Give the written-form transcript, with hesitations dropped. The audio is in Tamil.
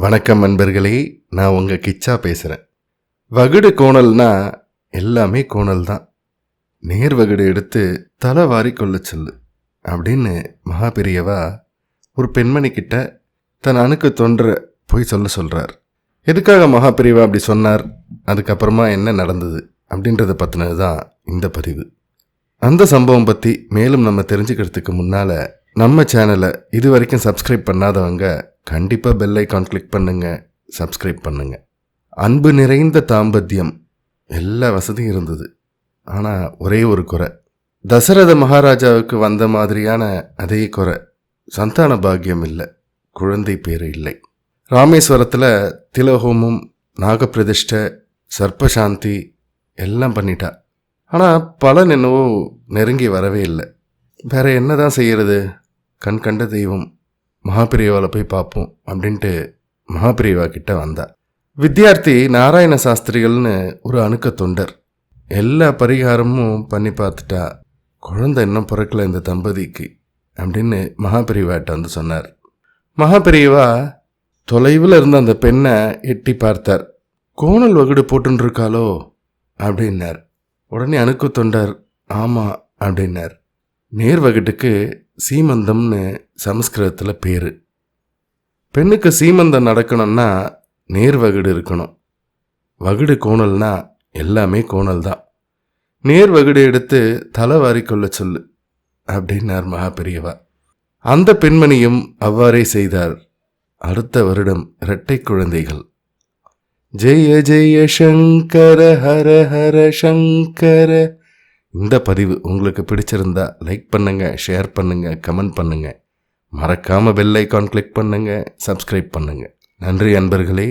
வணக்கம் நண்பர்களே, நான் உங்கள் கிச்சா பேசுகிறேன். வகுடு கோணல்னா எல்லாமே கோணல் தான். நேர் வகுடு எடுத்து தலை வாரி கொள்ள சொல்லு அப்படின்னு மகாபெரியவா ஒரு பெண்மணி கிட்ட தன் அணுக்கு தொன்ற போய் சொல்கிறார். எதுக்காக மகாபெரியவா அப்படி சொன்னார், அதுக்கப்புறமா என்ன நடந்தது அப்படின்றத பற்றினது தான் இந்த பதிவு. அந்த சம்பவம் பற்றி மேலும் நம்ம தெரிஞ்சுக்கிறதுக்கு முன்னால் நம்ம சேனலை இது வரைக்கும் சப்ஸ்கிரைப் பண்ணாதவங்க கண்டிப்பாக பெல் ஐக்கான் கிளிக் பண்ணுங்கள், சப்ஸ்கிரைப் பண்ணுங்கள். அன்பு நிறைந்த தாம்பத்தியம், எல்லா வசதியும் இருந்தது. ஆனால் ஒரே ஒரு குறை, தசரத மகாராஜாவுக்கு வந்த மாதிரியான அதே குறை, சந்தான பாக்கியம் இல்லை, குழந்தை பேர் இல்லை. ராமேஸ்வரத்தில் திலஹோமம், நாகப்பிரதிஷ்டை, சர்ப்பசாந்தி எல்லாம் பண்ணிட்டா. ஆனால் பலன் என்னவோ நெருங்கி வரவே இல்லை. வேற என்ன தான் செய்கிறது, கண் கண்ட தெய்வம் மகாபெரியவாவில் போய் பார்ப்போம் அப்படின்ட்டு மகாபெரியவா கிட்ட வந்தா. வித்யார்த்தி நாராயண சாஸ்திரிகள்னு ஒரு அணுக்க தொண்டர். எல்லா பரிகாரமும் பண்ணி பார்த்துட்டா, குழந்தை இன்னும் பிறக்கல இந்த தம்பதிக்கு அப்படின்னு மகாபெரியவாட்ட வந்து சொன்னார். மகாபெரியவா தொலைவில் இருந்த அந்த பெண்ணை எட்டி பார்த்தார். கோணல் வகுடு போட்டுன்னு இருக்காளோ அப்படின்னார். உடனே அணுக்கு தொண்டர் ஆமாம் அப்படின்னார். நேர் வகுட்டுக்கு சீமந்தம்னு சமஸ்கிருதத்தில் பேர். பெண்ணுக்கு சீமந்தம் நடக்கணும்னா நேர் வகுடு இருக்கணும். வகுடு கோணல்னா எல்லாமே கோணல் தான். நேர் வகுடு எடுத்து தலை வாரிக்கொள்ள சொல்லு அப்படின்னார் மகாபெரியவா. அந்த பெண்மணியும் அவ்வாறே செய்தார். அடுத்த வருடம் இரட்டை குழந்தைகள். ஜெய ஜெய சங்கர ஹர ஹர சங்கர. இந்த பதிவு உங்களுக்கு பிடிச்சிருந்தா லைக் பண்ணுங்கள், ஷேர் பண்ணுங்கள், கமெண்ட் பண்ணுங்கள். மறக்காமல் பெல் ஐக்கான் கிளிக் பண்ணுங்கள், சப்ஸ்கிரைப் பண்ணுங்கள். நன்றி அன்பர்களே.